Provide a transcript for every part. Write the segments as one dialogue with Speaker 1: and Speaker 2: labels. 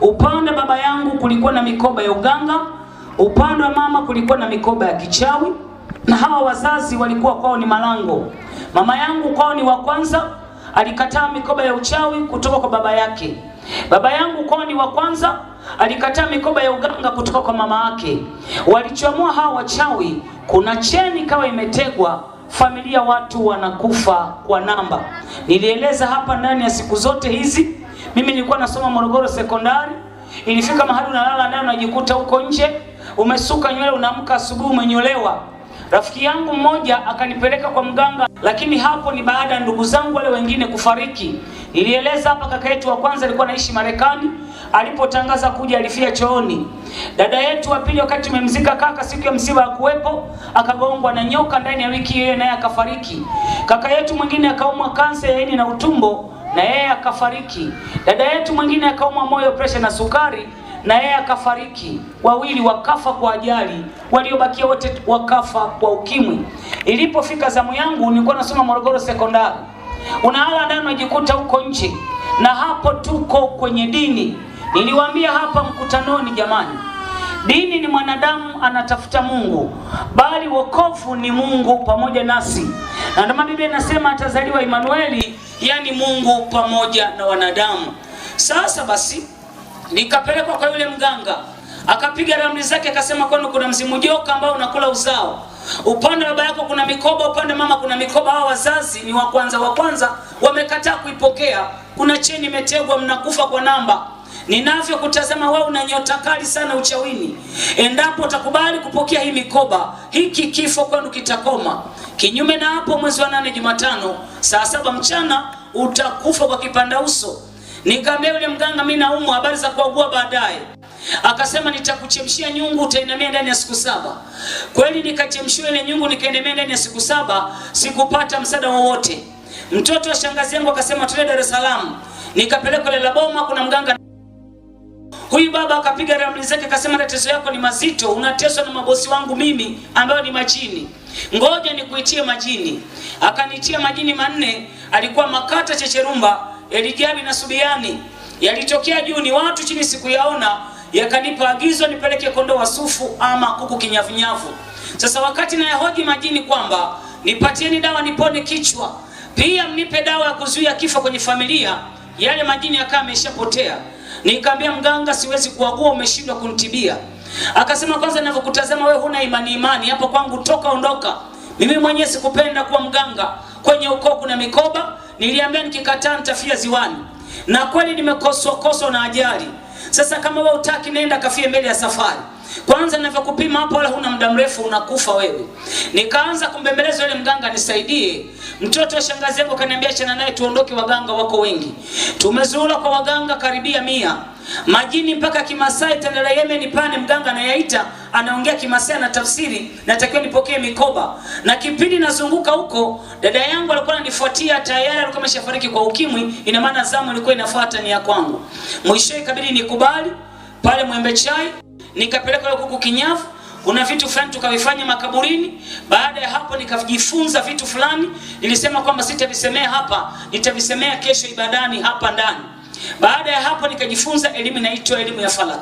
Speaker 1: Upande baba yangu kulikuwa na mikoba ya uganga, upande wa mama kulikuwa na mikoba ya kichawi, na hawa wazazi walikuwa kwao ni malango. Mama yangu kwao ni wa kwanza, alikataa mikoba ya uchawi kutoka kwa baba yake. Baba yangu kwao ni wa kwanza, alikataa mikoba ya uganga kutoka kwa mama yake. Walichoamua hawa wachawi, kuna cheni kawa imetegwa, familia watu wanakufa kwa namba. Nilieleza hapa ndani ya siku zote hizi, mimi nilikuwa nasoma Morogoro sekondari. Ilifika mahali unalala ndani unajikuta huko nje, umesuka nywele, unaamka asubuhi umenyolewa. Rafiki yangu mmoja akanipeleka kwa mganga, lakini hapo ni baada ya ndugu zangu wale wengine kufariki. Nilieleza hapa, kaka yetu wa kwanza alikuwa anaishi Marekani, alipotangaza kuja alifia chooni. Dada yetu wa pili wakati tumemzika kaka, siku ya msiba hakuwepo, akagongwa na nyoka ndani ya wiki yeye naye akafariki. Kaka yetu mwingine akaumwa kansa ya ini na utumbo na yeye akafariki. Dada yetu mwingine akaumwa moyo, pressure na sukari na yeye akafariki. Wawili wakafa kwa ajali, waliobakia wote wakafa kwa ukimwi. Ilipofika zamu yangu, nilikuwa nasoma Morogoro sekondari. Unahala ndani unajikuta huko nje, na hapo tuko kwenye dini. Niliwaambia hapa mkutanoni, jamani, dini ni mwanadamu anatafuta Mungu, bali wokovu ni Mungu pamoja nasi. Na ndio maana Biblia inasema atazaliwa Emanueli, yani Mungu pamoja na wanadamu. Sasa basi nikapelekwa kwa yule mganga, akapiga ramli zake, akasema kwani kuna mzimu joka ambao unakula uzao. Upande wa baba yako kuna mikoba, upande mama kuna mikoba. Hawa wazazi ni wa kwanza wamekataa kuipokea. Kuna cheni imetegwa, mnakufa kwa namba. Ninavyokutazama wewe una nyota kali sana uchawini. Endapo utakubali kupokea hii mikoba, hiki kifo kwenu kitakoma. Kinyume na hapo, mwezi wa 8 Jumatano saa 7 mchana utakufa kwa kipanda uso. Nikamwambia yule mganga, mimi naumwa, habari za kuugua baadaye. Akasema nitakuchemshia nyungu, utainamia ndani ya siku 7. Kweli nikachemshia ile nyungu, nikainamia ndani ya siku 7, sikupata msaada wowote. Mtoto wa shangazi yangu akasema tuende Dar es Salaam. Nikapeleka Lela Boma, kuna mganga. Huyu baba akapiga ramli zake, akasema tatizo yako ni mazito, unateswa na mabosi wangu mimi ambao ni majini. Ngoja nikuitie majini. Akanitia majini manne, alikuwa Makata, Checherumba, Elijabi na Subiani. Yalitokea juu, ni watu chini sikuyaona, yakanipa agizo nipeleke kondoo wa sufu ama kuku kinyafunyafu. Sasa wakati na yahoji majini kwamba nipatieni dawa nipone kichwa, pia mnipe dawa ya kuzuia kifo kwenye familia, yale majini yakawa yameshapotea. Nikamwambia mganga, siwezi kuagua, umeshindwa kunitibia. Akasema kwanza ninavyokutazama wewe huna imani hapo kwangu, toka ondoka. Mimi mwenyewe sikupenda kuwa mganga. Kwenye ukoo kuna mikoba, niliambia nikikataa nitafia ziwani. Na kweli nimekoswa na ajali. Sasa kama wewe utaki, nenda kafie mbele ya safari. Kwanza ninavyokupima hapo wala huna muda mrefu unakufa wewe. Nikaanza kumbembeleza yule mganga nisaidie. Mtoto wa shangazi yangu kaniambia chana naye tuondoke, waganga wako wengi. Tumezurura kwa waganga karibia 100. Majini mpaka Kimasai Tandala Yemen pale mganga anayaita, anaongea Kimasai na tafsiri, natakiwa nipokee mikoba. Na kipindi nazunguka huko, dada yangu alikuwa ananifuatia, tayari alikuwa ameshafariki kwa ukimwi, ina maana zamu ilikuwa inafuata ni ya kwangu. Mwisho ikabidi nikubali pale Mwembe Chai, nikapeleka ile kuku kinyafu. Kuna vitu fulani tukavifanya makaburini. Baada ya hapo nikajifunza vitu fulani. Nilisema kwamba sitavisemea hapa, nitavisemea kesho ibadani hapa ndani. Baada ya hapo nikajifunza elimu inaitwa elimu ya falak.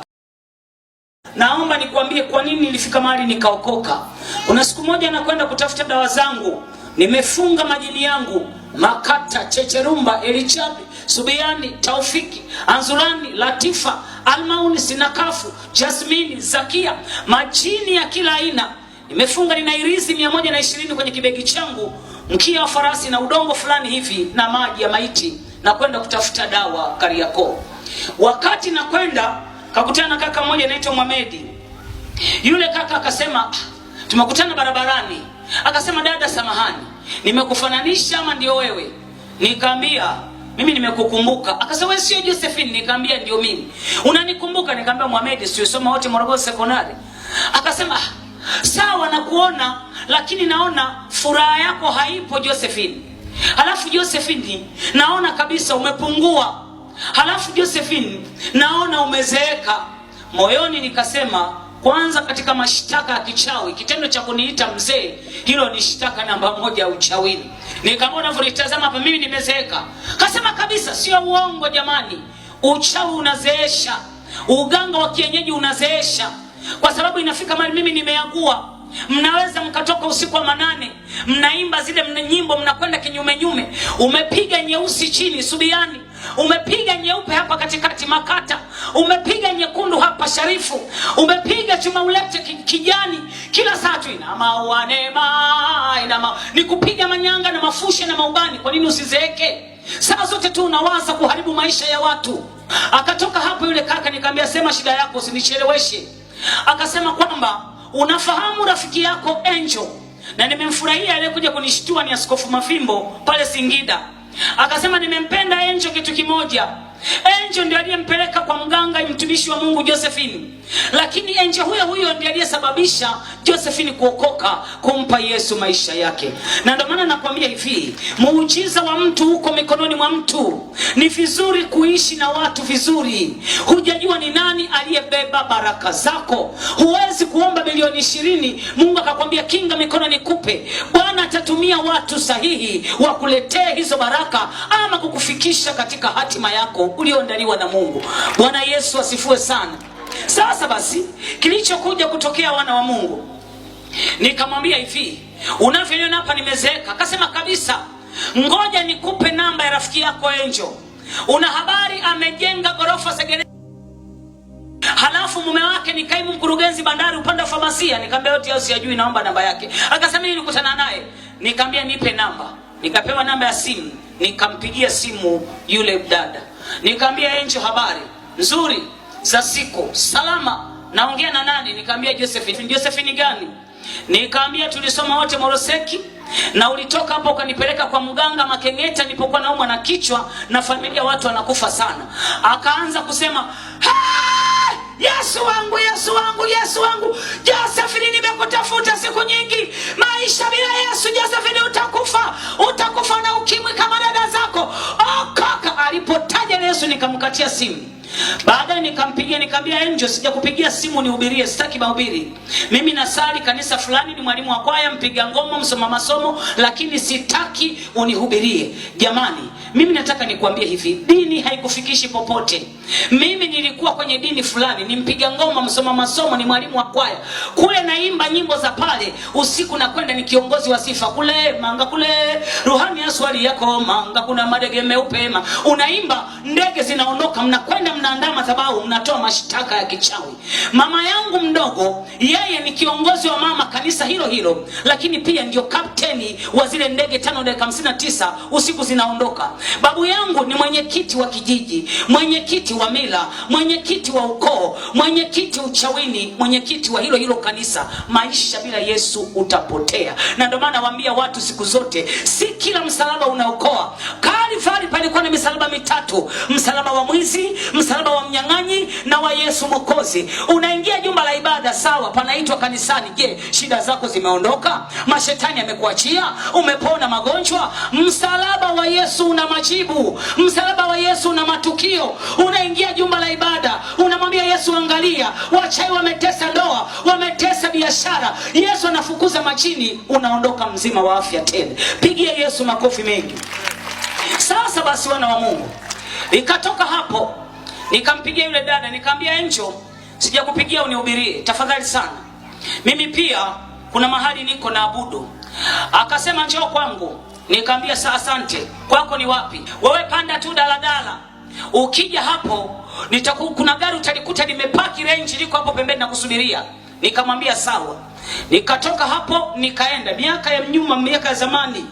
Speaker 1: Naomba nikwambie kwa nini nilifika mahali nikaokoka. Kuna siku moja nakwenda kutafuta dawa zangu, nimefunga majini yangu, Makata, Checherumba, Elichabi, Subiani, Taufiki, Anzurani, Latifa, Almauni, Sinakafu, Jasmini, Zakia, majini ya kila aina. Nimefunga, nina irizi 120 kwenye kibegi changu, mkia wa farasi na udongo fulani hivi na maji ya maiti, na kwenda kutafuta dawa Kariakoo. Wakati nakwenda kakutana na kaka mmoja anaitwa Mohamedi. Yule kaka akasema, tumekutana barabarani. Akasema, dada samahani, nimekufananisha ama ndio wewe? Nikamwambia mimi nimekukumbuka. Akasema, wewe sio Josephine? Nikamwambia ndio mimi. Unanikumbuka? Nikamwambia Mohamedi, sio soma wote Morogoro sekondari. Akasema, sawa nakuona, lakini naona furaha yako haipo Josephine. Halafu Josephine, naona kabisa umepungua. Halafu Josephine, naona umezeeka. Moyoni nikasema, kwanza katika mashtaka ya kichawi, kitendo cha kuniita mzee, hilo ni shtaka namba 1 ya uchawini. Nikamwona vulitazama hapa mimi nimezeeka. Kasema kabisa sio uongo jamani, uchawi unazeesha. uganga wa kienyeji unazeesha, kwa sababu inafika mahali mimi nimeagua. Mnaweza mkatoka usiku wa manane, mnaimba zile nyimbo, mnakwenda kinyume nyume. Umepiga nyeusi chini Subiani, umepiga nyeupe hapa katikati Makata, umepiga nyekundu hapa Sharifu, umepiga chuma ulete kijani, kila saa tu ina maua neema, ni kupiga manyanga na mafushe na maubani. Kwa nini usizeeke? Saa zote tu unawaza kuharibu maisha ya watu. Akatoka hapo yule kaka, nikamwambia sema shida yako, usinicheleweshe. Akasema kwamba unafahamu rafiki yako Angel, na nimemfurahia aliyekuja kunishtua ni Askofu Mafimbo pale Singida. Akasema nimempenda Angel kitu kimoja. Angel ndiye aliyempeleka kwa mganga mtumishi wa Mungu Josephine, lakini Angel huyo ndiye aliyesababisha Josephine kuokoka, kumpa Yesu maisha yake. Na ndio maana nakwambia hivi, muujiza wa mtu uko mikononi mwa mtu. Ni vizuri kuishi na watu vizuri. Hujajua ni nani aliyebeba baraka zako. Huwezi kuomba milioni 20 Mungu akakwambia kinga mikono nikupe. Bwana atatumia watu sahihi wakuletee hizo baraka, ama kukufikisha katika hatima yako ulioandaliwa na Mungu. Bwana Yesu asifiwe sana. Sasa basi, kilichokuja kutokea wana wa Mungu, nikamwambia hivi, unavyoniona hapa nimezeeka. Akasema kabisa, ngoja nikupe namba ya rafiki yako Angel. Una habari amejenga gorofa Segerea, halafu mume wake ni kaimu mkurugenzi bandari upande wa famasia. Nikamwambia yote yao sijui, naomba namba yake. Akasema nilikutana naye. Nikamwambia nipe namba. Nikapewa namba ya simu, nikampigia simu yule dada. Nikamwambia Angel, habari nzuri za siku, salama, naongea na nani? Nikamwambia Josephine. Josephine gani? Nikamwambia tulisoma wote Moroseki, na ulitoka hapo ukanipeleka kwa mganga Makengeta nilipokuwa naumwa na kichwa na familia watu wanakufa sana. Akaanza kusema, Yesu wangu, Yesu wangu, Yesu wangu, Josephine nimekutafuta siku nyingi. Maisha bila Yesu Josephine utakufa na ukimwi kama dada zako. Kaka alipotaja Yesu nikamkatia simu. Baadaye nikampigia, nikamwambia Angel, sijakupigia simu nihubirie, sitaki mahubiri. Mimi nasali kanisa fulani, ni mwalimu wa kwaya, mpiga ngoma, msoma masomo, lakini sitaki unihubirie. Jamani, mimi nataka nikwambie hivi, dini haikufikishi popote. Mimi nilikuwa kwenye dini fulani, ni mpiga ngoma, msoma masomo, ni mwalimu wa kwaya. Kule naimba nyimbo za pale, usiku na kwenda ni kiongozi wa sifa. Kule manga kule, ruhani ya swali yako manga, kuna madege meupe unaimba, ndege zinaondoka, mnakwenda mnaandaa madhabahu, mnatoa mashtaka ya kichawi. Mama yangu mdogo, yeye ni kiongozi wa mama kanisa hilo, lakini pia ndio kapteni wa zile ndege 5:59 usiku zinaondoka. Babu yangu ni mwenyekiti wa kijiji, mwenyekiti wa mila, mwenyekiti wa ukoo, mwenyekiti uchawini, mwenyekiti wa hilo kanisa. Maisha bila Yesu utapotea. Na ndio maana nawaambia watu siku zote, si kila msalaba unaokoa. Kalvari palikuwa na misalaba mitatu: msalaba wa mwizi, msalaba wa mnyang'anyi, na wa Yesu Mwokozi. Unaingia jumba la ibada, sawa, panaitwa kanisani. Je, shida zako zimeondoka? Mashetani yamekuachia? Umepona magonjwa? Msalaba wa Yesu una majibu. Msalaba wa Yesu una matukio. Unaingia jumba la ibada, unamwambia Yesu, angalia, wachai wametesa ndoa, wametesa biashara. Yesu anafukuza majini, unaondoka mzima wa afya tele. Pigia Yesu makofi mengi. Sasa basi, wana wa Mungu, nikatoka hapo nikampigia yule dada, nikamwambia Angel, sijakupigia unihubirie, tafadhali sana. Mimi pia kuna mahali niko naabudu. Akasema njoo kwangu. Nikamwambia asante. Kwako ni wapi? Wewe panda tu daladala. Ukija hapo kuna gari utalikuta limepaki range liko hapo pembeni na kusubiria. Nikamwambia sawa. Nikatoka hapo nikaenda miaka ya nyuma, miaka ya zamani.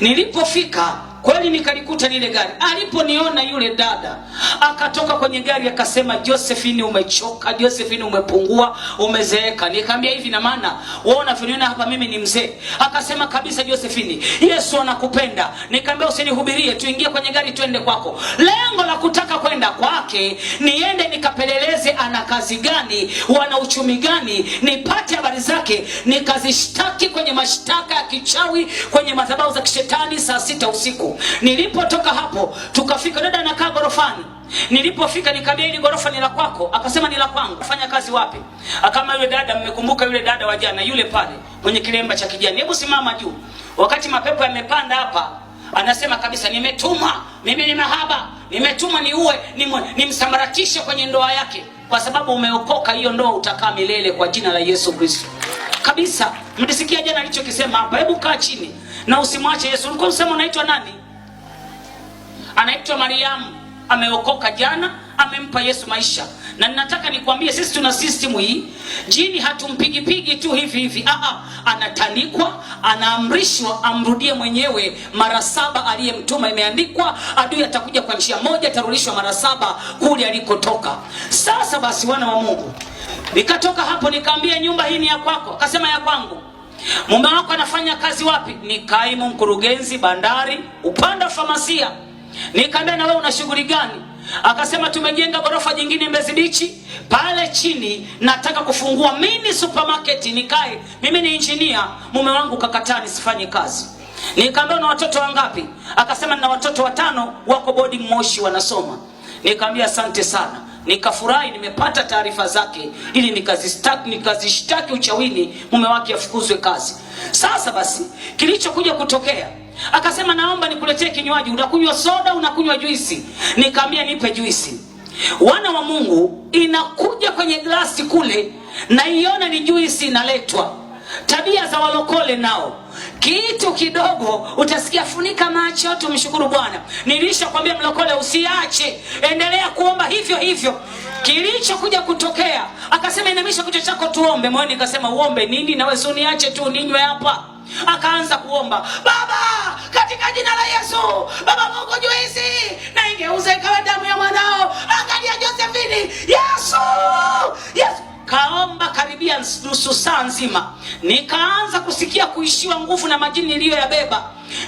Speaker 1: Nilipofika kweli nikalikuta lile gari. Aliponiona yule dada, akatoka kwenye gari akasema, Josephine umechoka, Josephine umepungua, umezeeka. Nikamwambia hivi, na maana wewe unafuniona hapa mimi ni mzee? Akasema kabisa Josephine, Yesu anakupenda. Nikamwambia usinihubirie, tuingie kwenye gari twende kwako. Lengo la kutaka kwenda kwake niende nikapeleleze ana kazi gani, wana uchumi gani, nipate habari zake, nikazishtaki kwenye mashtaka ya kichawi kwenye madhabahu za kishetani saa 6 usiku. Nilipotoka hapo tukafika, dada anakaa gorofani. Nilipofika nikamwambia, hili gorofa ni la kwako? Akasema ni la kwangu. Fanya kazi wapi? Akama yule dada, mmekumbuka yule dada wa jana, yule pale mwenye kilemba cha kijani, hebu simama juu. Wakati mapepo yamepanda hapa, anasema kabisa, nimetuma, mimi ni mahaba, nimetuma niue, nimsambaratishe kwenye ndoa yake. Kwa sababu umeokoka, hiyo ndoa utakaa milele kwa jina la Yesu Kristo. Kabisa. Mlisikia jana alichokisema hapa. Hebu kaa chini na usimwache Yesu. Ulikuwa unasema unaitwa nani? Anaitwa Mariamu. Ameokoka jana, amempa Yesu maisha. Na ninataka nikwambie, sisi tuna system hii. Jini hatumpigi tu hivi. Anatanikwa, anaamrishwa amrudie mwenyewe mara 7 aliyemtuma. Imeandikwa adui atakuja kwa njia moja, atarudishwa mara 7 kule alikotoka. Sasa basi, wana wa Mungu, nikatoka hapo nikaambia, nyumba hii ni ya kwako. Akasema ya kwangu. Mume wako anafanya kazi wapi? Ni kaimu mkurugenzi bandari, upande wa famasia. Nikaambia, na wewe una shughuli gani? Akasema, tumejenga ghorofa jingine Mbezi Beach, pale chini nataka kufungua mini supermarket nikae. Mimi ni engineer, mume wangu kakataa nisifanye kazi. Nikaambia, una watoto wangapi? Akasema, nina watoto 5 wako boarding Moshi wanasoma. Nikaambia, asante sana. Nikafurahi nimepata taarifa zake ili nikazishtaki uchawini, mume wake afukuzwe kazi. Sasa basi, kilichokuja kutokea, akasema, naomba nikuletee kinywaji, unakunywa soda, unakunywa juisi? Nikaambia, nipe juisi. Wana wa Mungu, inakuja kwenye glasi kule, na iona ni juisi inaletwa. Tabia za walokole nao, kitu kidogo utasikia funika macho, tumshukuru Bwana. Nilishakwambia mlokole usiache, endelea kuomba hivyo hivyo. Kilichokuja kutokea, akasema, inamisha kichwa chako tuombe. Moyo nikasema, uombe nini? Na wewe usiniache tu ninywe hapa. Akaanza kuomba, Baba katika jina la Yesu, Baba Mungu juisi na ingeuze ikawa damu ya mwanao, angalia Josephine, Yesu, Yesu. Kaomba karibia nusu saa nzima. Nikaanza kusikia kuishiwa nguvu na majini niliyoyabeba.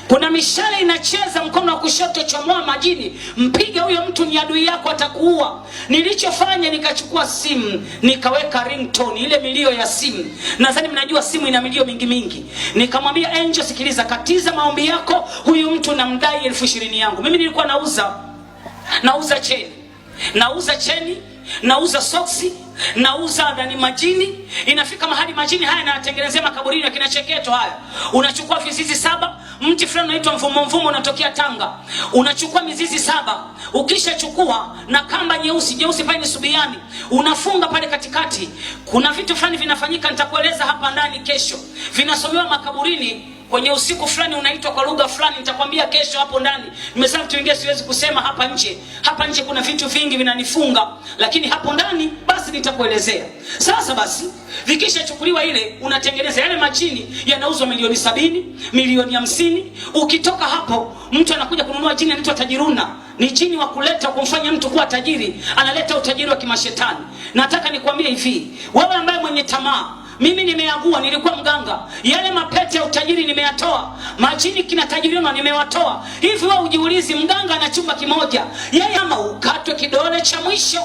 Speaker 1: Kuna mishale inacheza mkono wa kushoto, chomoa majini, mpige huyo mtu, ni adui yako, atakuua. Nilichofanya, nikachukua simu, nikaweka ringtone, ile milio ya simu. Nadhani mnajua simu ina milio mingi. Nikamwambia Angel, sikiliza, katiza maombi yako, huyu mtu namdai 20,000 yangu. Mimi nilikuwa nauza cheni, nauza soksi, nauza ndani majini. Inafika mahali majini haya yanatengenezea makaburini ya kina Cheketo haya. Unachukua mizizi 7, mti fulani unaitwa mvumo unatokea Tanga. Unachukua mizizi 7, ukishachukua na kamba nyeusi pale ni subiani, unafunga pale katikati. Kuna vitu fulani vinafanyika, nitakueleza hapa ndani kesho. Vinasomewa makaburini kwenye usiku fulani, unaitwa kwa lugha fulani, nitakwambia kesho hapo ndani. Nimesema vitu vingine siwezi kusema hapa nje. Hapa nje kuna vitu vingi vinanifunga, lakini hapo ndani basi nitakuelezea. Sasa basi, vikishachukuliwa ile, unatengeneza yale majini, yanauzwa milioni 70, milioni 50. Ukitoka hapo, mtu anakuja kununua jini anaitwa tajiruna. Ni jini wa kuleta kumfanya mtu kuwa tajiri, analeta utajiri wa kimashetani. Nataka nikwambie hivi, wewe ambaye mwenye tamaa, mimi nimeagua, nilikuwa mganga. Yale mapete ya utajiri nimeyatoa. Majini kina tajiriwa nimewatoa. Hivi wewe ujiulizi, mganga ana chumba kimoja. Yeye ama ukatwe kidole cha mwisho,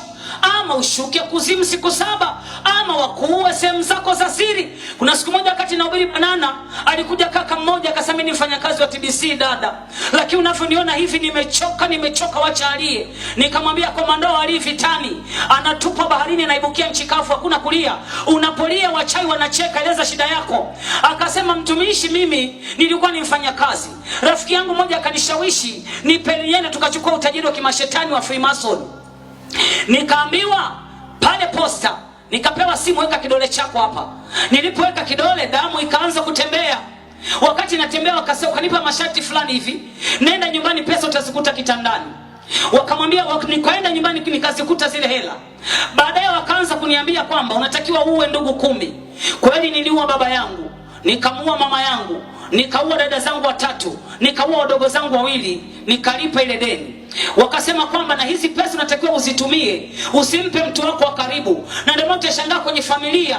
Speaker 1: ama ushuke kuzimu siku 7, ama wakuue sehemu zako za siri. Kuna siku moja wakati nahubiri banana, alikuja kaka mmoja akasema, mimi ni mfanyakazi wa TBC dada, lakini unavyoniona hivi nimechoka, wacha alie. Nikamwambia, komando ali vitani, anatupa baharini, anaibukia nchi kavu, hakuna kulia. Unapolia wachai wanacheka, eleza shida yako. Akasema, mtumishi, mimi nilikuwa ni mfanyakazi. Rafiki yangu mmoja akanishawishi nipeleke tukachukua utajiri wa kimashetani wa Freemason. Nikaambiwa pale posta, nikapewa simu, weka kidole chako hapa. Nilipoweka kidole, damu ikaanza kutembea. Wakati natembea, wakanipa masharti fulani hivi, nenda nyumbani, pesa utazikuta kitandani. Wakamwambia, nikaenda nyumbani nikazikuta zile hela. Baadaye wakaanza kuniambia kwamba unatakiwa uwe ndugu 10. Kweli niliua baba yangu, nikamuua mama yangu, nikaua dada zangu 3, nikaua wadogo zangu 2, nikalipa ile deni. Wakasema kwamba na hizi pesa unatakiwa uzitumie, usimpe mtu wako wa karibu. Na ndio maana utashangaa kwenye familia,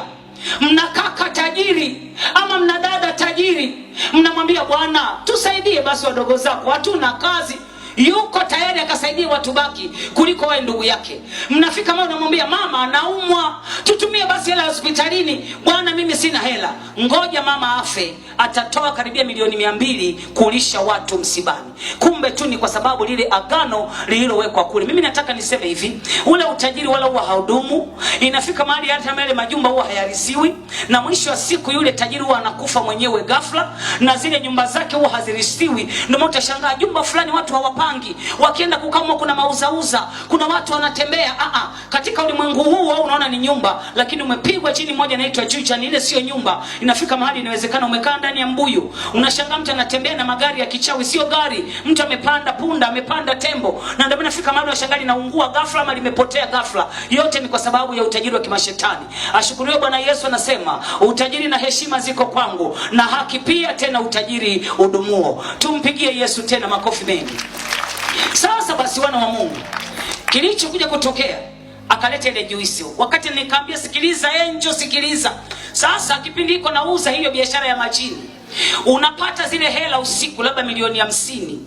Speaker 1: mna kaka tajiri ama mna dada tajiri, mnamwambia, bwana tusaidie basi wadogo zako, hatuna kazi. Yuko tayari akasaidia watu baki kuliko wewe ndugu yake. Mnafika mama unamwambia, mama anaumwa, tutumie basi hela hospitalini. Bwana mimi sina hela. Ngoja mama afe, atatoa karibia milioni 200 kulisha watu msibani. Kumbe tu ni kwa sababu lile agano lililowekwa kule. Mimi nataka niseme hivi, ule utajiri wala huwa haudumu. Inafika mahali hata yale majumba huwa hayarisiwi, na mwisho wa siku yule tajiri huwa anakufa mwenyewe ghafla, na zile nyumba zake huwa hazirisiwi. Ndio maana utashangaa jumba fulani watu hawapangi, wakienda kukamwa kuna mauzauza, kuna watu wanatembea. Katika ulimwengu huu wao unaona ni nyumba, lakini umepigwa chini moja inaitwa chucha, ni ile sio nyumba. Inafika mahali inawezekana umekaa ndani ya mbuyu, unashangaa mtu anatembea na magari ya kichawi, sio gari, mtu amepanda punda, amepanda tembo, na ndio inafika mahali unashangaa linaungua ghafla ama limepotea ghafla. Yote ni kwa sababu ya utajiri wa kimashetani. Ashukuriwe Bwana Yesu anasema utajiri na heshima ziko kwangu, na haki pia, tena utajiri udumuo. Tumpigie Yesu tena makofi mengi. Sasa basi wana wa Mungu, kilichokuja kutokea, akaleta ile juisi. Wakati nikamwambia sikiliza Angel, sikiliza. Sasa kipindi iko nauza hiyo biashara ya majini, unapata zile hela usiku labda milioni 50.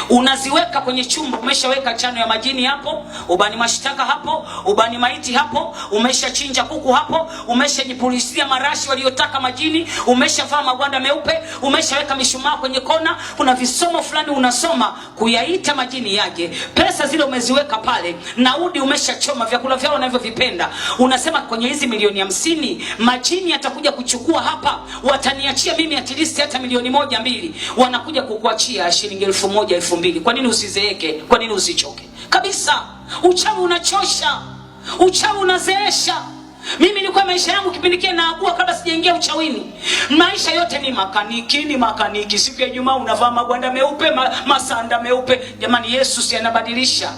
Speaker 1: Unaziweka kwenye chumba, umeshaweka chano ya majini hapo, ubani mashtaka hapo, ubani maiti hapo, umeshachinja kuku hapo, umeshajipulizia marashi waliotaka majini, umeshavaa magwanda meupe, umeshaweka mishumaa kwenye kona, kuna visomo fulani unasoma kuyaita majini yaje. Pesa zile umeziweka pale, naudi umeshachoma, vyakula vyao unavyovipenda. Unasema kwenye hizi milioni 50 majini atakuja kuchukua hapa, wataniachia mimi at least hata milioni 1 2. Wanakuja kukuachia shilingi 1000 2,000. Kwa nini usizeeke? Kwa nini usichoke? Kabisa. Uchawi unachosha. Uchawi unazeesha. Mimi nilikuwa maisha yangu kipindi kile naagua kabla sijaingia uchawini. Maisha yote ni makaniki. Siku ya Ijumaa unavaa magwanda meupe, masanda meupe. Jamani, Yesu si anabadilisha.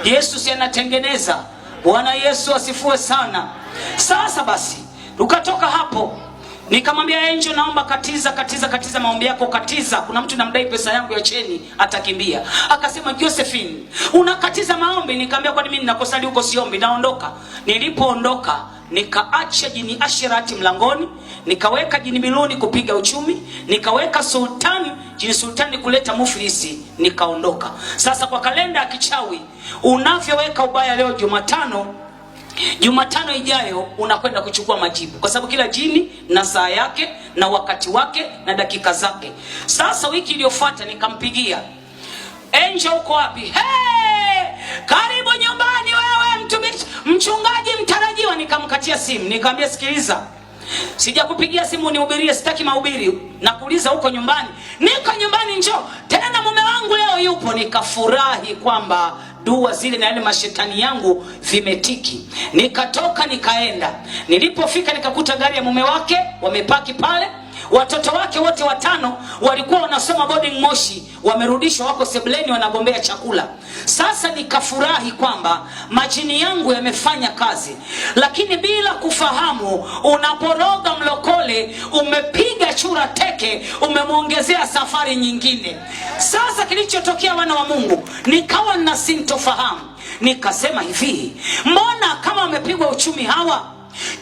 Speaker 1: Yesu si anatengeneza. Bwana Yesu asifiwe sana. Sasa basi, tukatoka hapo. Nikamwambia Angel, naomba katiza maombi yako, katiza. Kuna mtu namdai pesa yangu ya cheni, atakimbia. Akasema Josephine, unakatiza maombi? Nikamwambia kwani mimi ninakosali huko siombi, naondoka. Nilipoondoka nikaacha jini Ashirati mlangoni, nikaweka jini Miluni kupiga uchumi, nikaweka jini sultani kuleta muflisi, nikaondoka. Sasa kwa kalenda ya kichawi, unavyoweka ubaya leo Jumatano ijayo unakwenda kuchukua majibu, kwa sababu kila jini na saa yake na wakati wake na dakika zake. Sasa wiki iliyofuata nikampigia Angel, uko wapi? Hey! Karibu nyumbani wewe mtumishi, mchungaji mtarajiwa. Nikamkatia simu, nikamwambia sikiliza, sijakupigia simu nihubirie, sitaki mahubiri. Nakuuliza uko nyumbani? Niko nyumbani, njoo. Tena mume wangu leo yupo. Nikafurahi kwamba dua zile na yale mashetani yangu vimetiki. Nikatoka nikaenda. Nilipofika nikakuta gari ya mume wake wamepaki pale. Watoto wake wote 5 walikuwa wanasoma boarding Moshi, wamerudishwa, wako sebuleni wanagombea chakula. Sasa nikafurahi kwamba majini yangu yamefanya kazi. Lakini bila kufahamu, unaporoga mlokole, umepiga chura teke, umemwongezea safari nyingine. Sasa kilichotokea wana wa Mungu, nikawa na sintofahamu. Nikasema hivi, mbona kama wamepigwa uchumi hawa?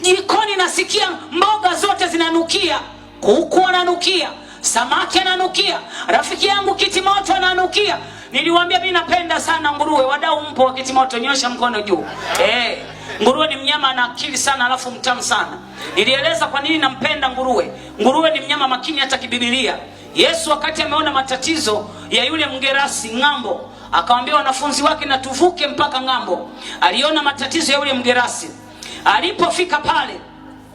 Speaker 1: Jikoni nasikia mboga zote zinanukia. Kuku ananukia, samaki ananukia, rafiki yangu kitimoto ananukia. Niliwaambia mimi napenda sana nguruwe. Wadau mpo wa kitimoto, nyosha mkono juu. Nguruwe ni mnyama ana akili sana, alafu mtamu sana. Nilieleza kwa nini nampenda nguruwe. Nguruwe ni mnyama makini hata kibibilia. Yesu wakati ameona matatizo ya yule mgerasi ng'ambo, akawaambia wanafunzi wake na tuvuke mpaka ng'ambo. Aliona matatizo ya yule mgerasi. Alipofika pale,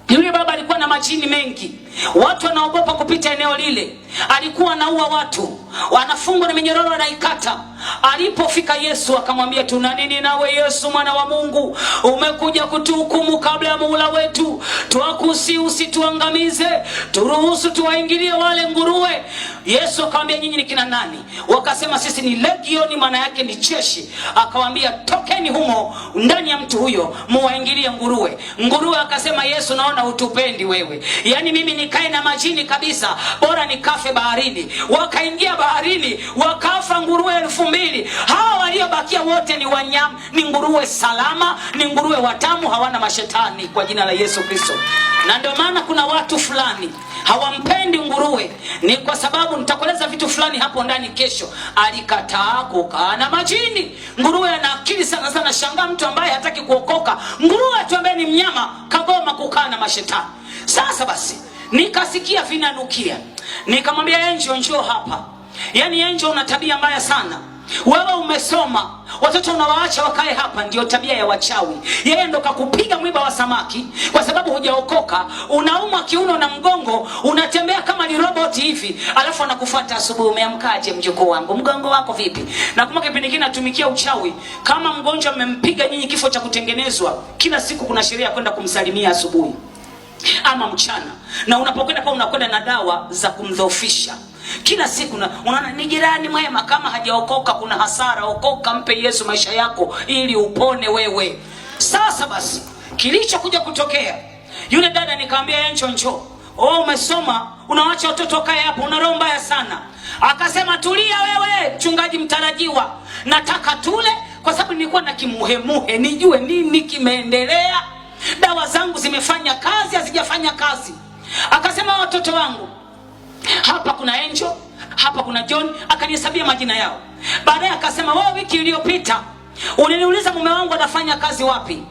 Speaker 1: yule baba alikuwa na majini mengi. Watu wanaogopa kupita eneo lile. Alikuwa anaua watu, wanafungwa na minyororo anaikata. Alipofika Yesu akamwambia, tuna nini nawe Yesu mwana wa Mungu? Umekuja kutuhukumu kabla ya muhula wetu. Tuakusi usituangamize, turuhusu tuwaingilie wale nguruwe. Yesu akamwambia, nyinyi ni kina nani? Wakasema sisi ni legioni, maana yake ni jeshi. Akawaambia, tokeni humo ndani ya mtu huyo muwaingilie nguruwe. Nguruwe akasema, Yesu naona utupendi wewe. Yaani mimi ni nikae na majini kabisa, bora nikafe baharini. Wakaingia baharini, wakafa nguruwe 2000. Hawa waliobakia wote ni wanyama, ni nguruwe salama, ni nguruwe watamu, hawana mashetani kwa jina la Yesu Kristo. Na ndio maana kuna watu fulani hawampendi nguruwe, ni kwa sababu nitakueleza vitu fulani hapo ndani kesho. Alikataa kukaa na majini. Nguruwe ana akili sana sana, shangaa mtu ambaye hataki kuokoka. Nguruwe tu ambaye ni mnyama kagoma kukaa na mashetani. Sasa basi nikasikia vinanukia, nikamwambia Angel, njoo hapa. Yani Angel, una tabia mbaya sana. Wewe umesoma, watoto unawaacha wakae hapa, ndio tabia ya wachawi. Yeye ndo kakupiga mwiba wa samaki kwa sababu hujaokoka. Unaumwa kiuno na mgongo, unatembea kama ni robot hivi, alafu anakufuata asubuhi, umeamkaje mjukuu wangu, mgongo wako vipi? Na kama kipindi kile natumikia uchawi, kama mgonjwa mmempiga nyinyi kifo cha kutengenezwa, kila siku kuna sheria kwenda kumsalimia asubuhi ama mchana, na unapokwenda kwa unakwenda na dawa za kumdhoofisha. Kila siku unaona ni jirani mwema, kama hajaokoka kuna hasara. Okoka, mpe Yesu maisha yako ili upone wewe. Sasa basi kilichokuja kutokea, yule dada nikamwambia Angel, njoo. Umesoma, unaacha watoto kae hapo, una roho mbaya sana. Akasema tulia wewe mchungaji mtarajiwa, nataka tule, kwa sababu nilikuwa na kimuhemuhe nijue nini kimeendelea. Dawa zangu zimefanya kazi, hazijafanya kazi. Akasema watoto wangu, hapa kuna Angel, hapa kuna John. Akanihesabia majina yao. Baadaye akasema wewe wiki iliyopita unaniuliza mume wangu anafanya kazi wapi?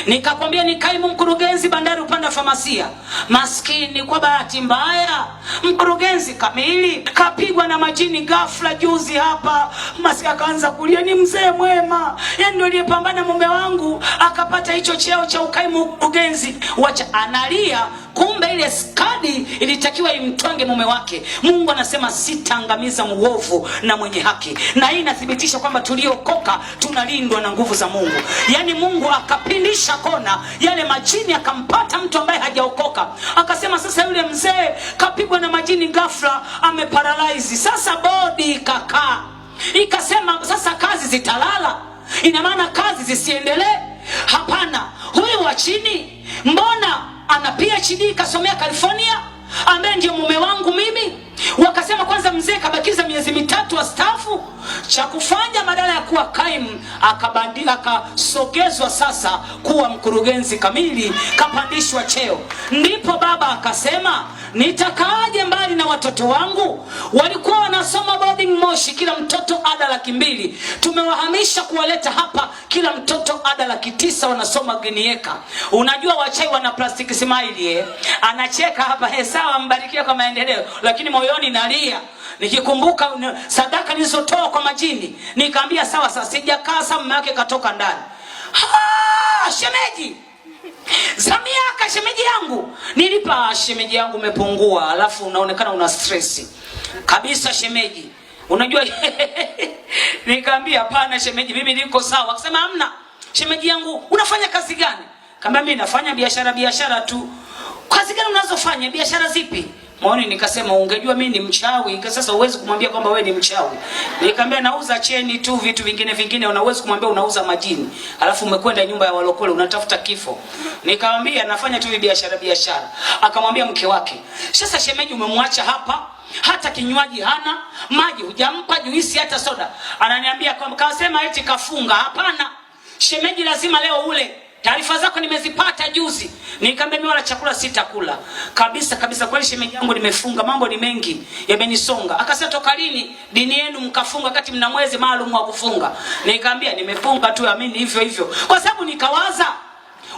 Speaker 1: Nikakwambia ni kaimu mkurugenzi bandari upande wa famasia. Maskini kwa bahati mbaya, mkurugenzi kamili kapigwa na majini ghafla juzi hapa. Maskini akaanza kulia, ni mzee mwema, yeye ndio aliyepambana mume wangu akapata hicho cheo cha ukaimu mkurugenzi. Wacha analia, kumbe ile skadi ilitakiwa imtwange mume wake. Mungu anasema sitaangamiza muovu na mwenye haki. Na hii inathibitisha kwamba tuliokoka tunalindwa na nguvu za Mungu. Yaani Mungu akapindisha kona, yale majini akampata mtu ambaye hajaokoka. Akasema sasa yule mzee kapigwa na majini ghafla, ameparalyze. Sasa bodi ikakaa, ikasema sasa kazi zitalala. Ina maana kazi zisiendelee? Hapana. Huyu wa chini mbona ana PhD kasomea California, ambaye ndio mume wangu mimi. Wakasema kwanza mzee kabakiza miezi 3 astaafu. Cha kufanya badala ya kuwa kaimu, akabandika, akasogezwa sasa kuwa mkurugenzi kamili, kapandishwa cheo. Ndipo baba akasema nitakaaje mbali na watoto wangu? Walikuwa wanasoma boarding Moshi, kila mtoto ada 200,000. Tumewahamisha kuwaleta hapa, kila mtoto ada 900,000 wanasoma Ginieka. Unajua wachai wana plastic smile anacheka hapa, sawa mbarikiwe kwa maendeleo, lakini moyoni nalia nikikumbuka sadaka nilizotoa kwa majini. Nikamwambia sawa sasa, sijakaa sasa, mume wake katoka ndani. Shemeji Zamiaka, shemeji yangu nilipa. Shemeji yangu umepungua, alafu unaonekana una stress kabisa shemeji, unajua. Nikamwambia hapana shemeji, mimi niko sawa. Akasema hamna shemeji yangu, unafanya kazi gani? Kama mimi nafanya biashara tu. Kazi gani unazofanya? Biashara zipi? Maoni nikasema ungejua mimi ni mchawi, sasa uwezi kumwambia kwamba wewe ni mchawi. Nikamwambia nauza cheni tu, vitu vingine unaweza kumwambia unauza majini. Alafu umekwenda nyumba ya walokole unatafuta kifo. Nikamwambia nafanya tu biashara. Akamwambia mke wake, sasa shemeji umemwacha hapa, hata kinywaji hana, maji hujampa, juisi hata soda. Ananiambia kwamba kasema eti kafunga. Hapana shemeji, lazima leo ule. Taarifa zako nimezipata juzi. Nikamwambia mimi wala chakula sitakula. Kabisa kweli shemeji yangu nimefunga, mambo ni mengi yamenisonga. Akasema toka lini dini yenu mkafunga kati mna mwezi maalum wa kufunga? Nikamwambia nimefunga tu, amini hivyo. Kwa sababu nikawaza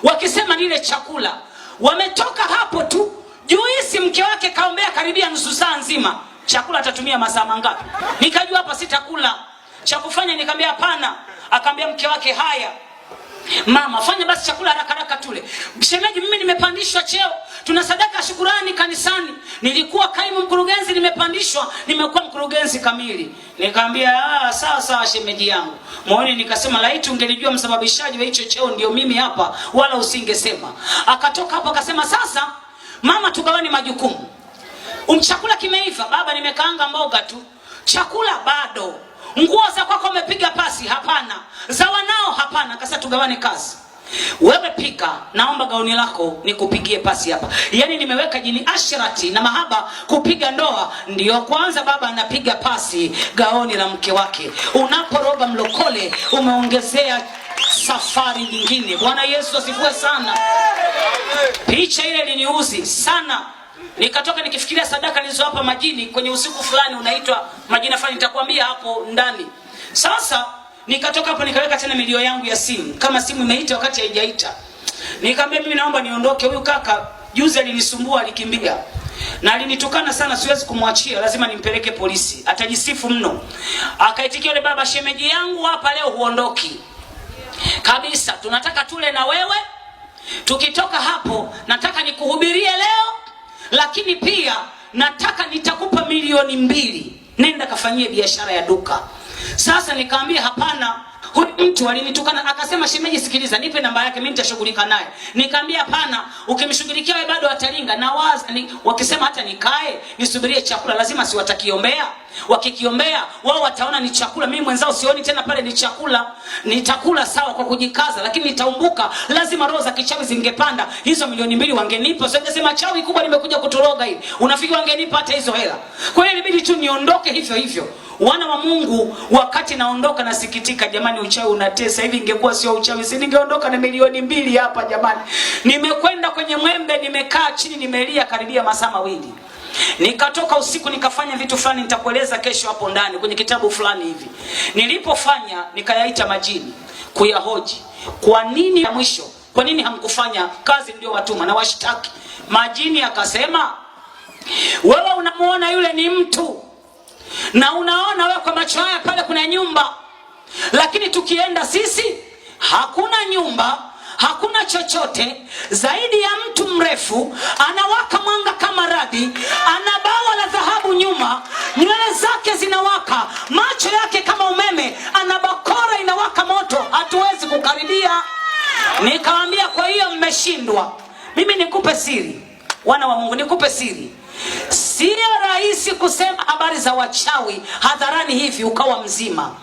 Speaker 1: wakisema nile chakula, wametoka hapo tu. Juisi mke wake kaombea karibia nusu saa nzima. Chakula atatumia masaa mangapi? Nikajua hapa sitakula. Cha kufanya nikamwambia hapana. Akamwambia mke wake haya mama, fanya basi chakula haraka tule. Shemeji mimi nimepandishwa cheo, tuna sadaka shukrani kanisani. Nilikuwa kaimu mkurugenzi, nimepandishwa, nimekuwa mkurugenzi kamili. Nikamwambia sawa shemeji yangu. Moyoni nikasema laiti ungelijua msababishaji wa hicho cheo ndio mimi hapa, wala usingesema. Akatoka hapo akasema sasa mama tugawane majukumu. Chakula kimeiva, baba nimekaanga mboga tu. Chakula bado. Nguo za kwako umepiga pasi? Hapana. Za wanao? Hapana. Kasa tugawane kazi. wewe pika, naomba gauni lako nikupigie pasi hapa. Yani nimeweka jini ashrati na mahaba kupiga ndoa. Ndio kwanza baba anapiga pasi gauni la mke wake. Unaporoga mlokole umeongezea safari nyingine. Bwana Yesu asifiwe sana. Picha ile iliniuzi sana. Nikatoka nikifikiria sadaka nilizowapa majini kwenye usiku fulani unaitwa majina fulani, nitakwambia hapo ndani. Sasa nikatoka hapo nikaweka tena milio yangu ya simu, kama simu imeita wakati haijaita. Nikamwambia mimi naomba niondoke, huyu kaka juzi alinisumbua, alikimbia na alinitukana sana, siwezi kumwachia, lazima nimpeleke polisi, atajisifu mno. Akaitikia yule baba, shemeji yangu hapa leo huondoki kabisa, tunataka tule na wewe, tukitoka hapo nataka nikuhubirie leo, lakini pia nataka nitakupa 2,000,000, nenda kafanyie biashara ya duka. Sasa nikamwambia hapana. Huyu mtu alinitukana, akasema shemeji sikiliza, nipe namba yake mimi nitashughulika naye. Nikamwambia hapana, ukimshughulikia wewe bado ataringa. Na waza wakisema hata nikae nisubirie chakula, lazima si watakiombea. Wakikiombea wao wataona ni chakula, mimi mwenzao sioni tena pale ni chakula. Nitakula sawa kwa kujikaza, lakini nitaumbuka, lazima roho za kichawi zingepanda. Hizo 2,000,000 wangenipa. Sio sema chawi kubwa limekuja kutoroga hivi, unafikiri wangenipa hata hizo hela? Kwa hiyo ilibidi tu niondoke hivyo hivyo. Wana wa Mungu, wakati naondoka nasikitika, jamani uchawi unatesa. Hivi ingekuwa sio uchawi si ningeondoka na 2,000,000 hapa jamani. Nimekwenda kwenye mwembe, nimekaa chini, nimelia karibia masaa 2. Nikatoka usiku nikafanya vitu fulani, nitakueleza kesho hapo ndani kwenye kitabu fulani hivi. Nilipofanya nikayaita majini kuyahoji. Kwa nini ya mwisho? Kwa nini hamkufanya kazi ndio watuma na washtaki? Majini akasema, wewe unamuona yule ni mtu, na unaona wewe kwa macho haya pale kuna nyumba, lakini tukienda sisi hakuna nyumba, hakuna chochote zaidi ya mtu mrefu, anawaka mwanga kama radi, ana bawa la dhahabu nyuma, nywele zake zinawaka, macho yake kama umeme, ana bakora inawaka moto, hatuwezi kukaribia. Nikamwambia kwa hiyo mmeshindwa. Mimi nikupe siri, wana wa Mungu, nikupe siri. Sio rahisi kusema habari za wachawi hadharani hivi ukawa mzima.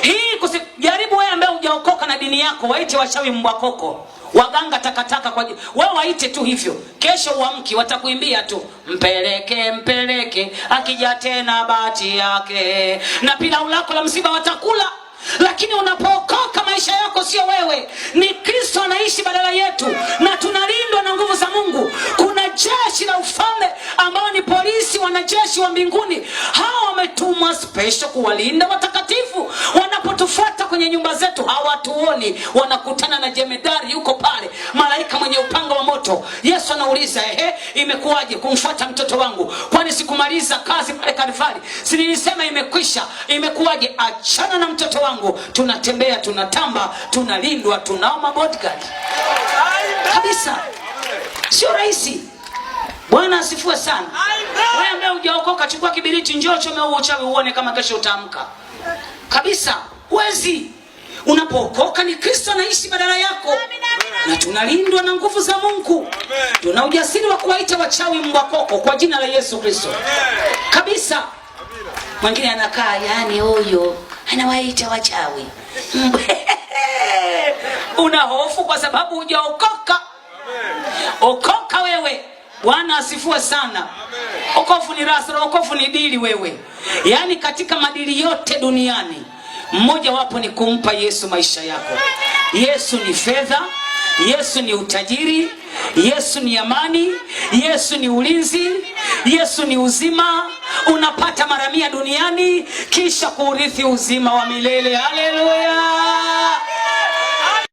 Speaker 1: Hii jaribu wewe ambaye hujaokoka na dini yako, waite wachawi mbwakoko, waganga takataka kwa wewe, waite tu hivyo. Kesho uamki watakuimbia tu mpeleke mpeleke, akija tena bahati yake, na pilau lako la msiba watakula. Lakini unapookoka maisha yako sio wewe, ni Kristo anaishi badala yetu, na tunalindwa na nguvu za Mungu. Kuna jeshi la ufalme ambao ni polisi, wanajeshi wa mbinguni. Hao wametumwa special kuwalinda watakatifu. Wanapotufuata kwenye nyumba zetu hawatuoni, wanakutana na jemedari yuko pale, malaika mwenye upanga wa moto. Yesu anauliza, imekuwaje kumfuata mtoto wangu? Kwani sikumaliza kazi pale Kalvari? Si nilisema imekwisha? Imekuwaje? Achana na mtoto wangu. Tunatembea, tunatamba, tunalindwa, tunao mabodyguard kabisa. Sio rahisi. Bwana asifiwe sana. Wewe ambaye hujaokoka, chukua kibiriti, njoo chome huo uchawi uone kama kesho utaamka. Kabisa, huwezi. Unapookoka ni Kristo anaishi badala yako. Na tunalindwa na nguvu za Mungu. Tuna ujasiri wa kuwaita wachawi mbwakoko kwa jina la Yesu Kristo. Kabisa. Mwingine anakaa yani huyo anawaita wachawi. Una hofu kwa sababu hujaokoka. Okoka wewe. Bwana asifiwe sana. Okofu ni rasra, okofu ni dili wewe. Yaani katika madili yote duniani, mmoja wapo ni kumpa Yesu maisha yako. Yesu ni fedha, Yesu ni utajiri, Yesu ni amani, Yesu ni ulinzi, Yesu ni uzima. Unapata mara 100 duniani kisha kuurithi uzima wa milele. Haleluya.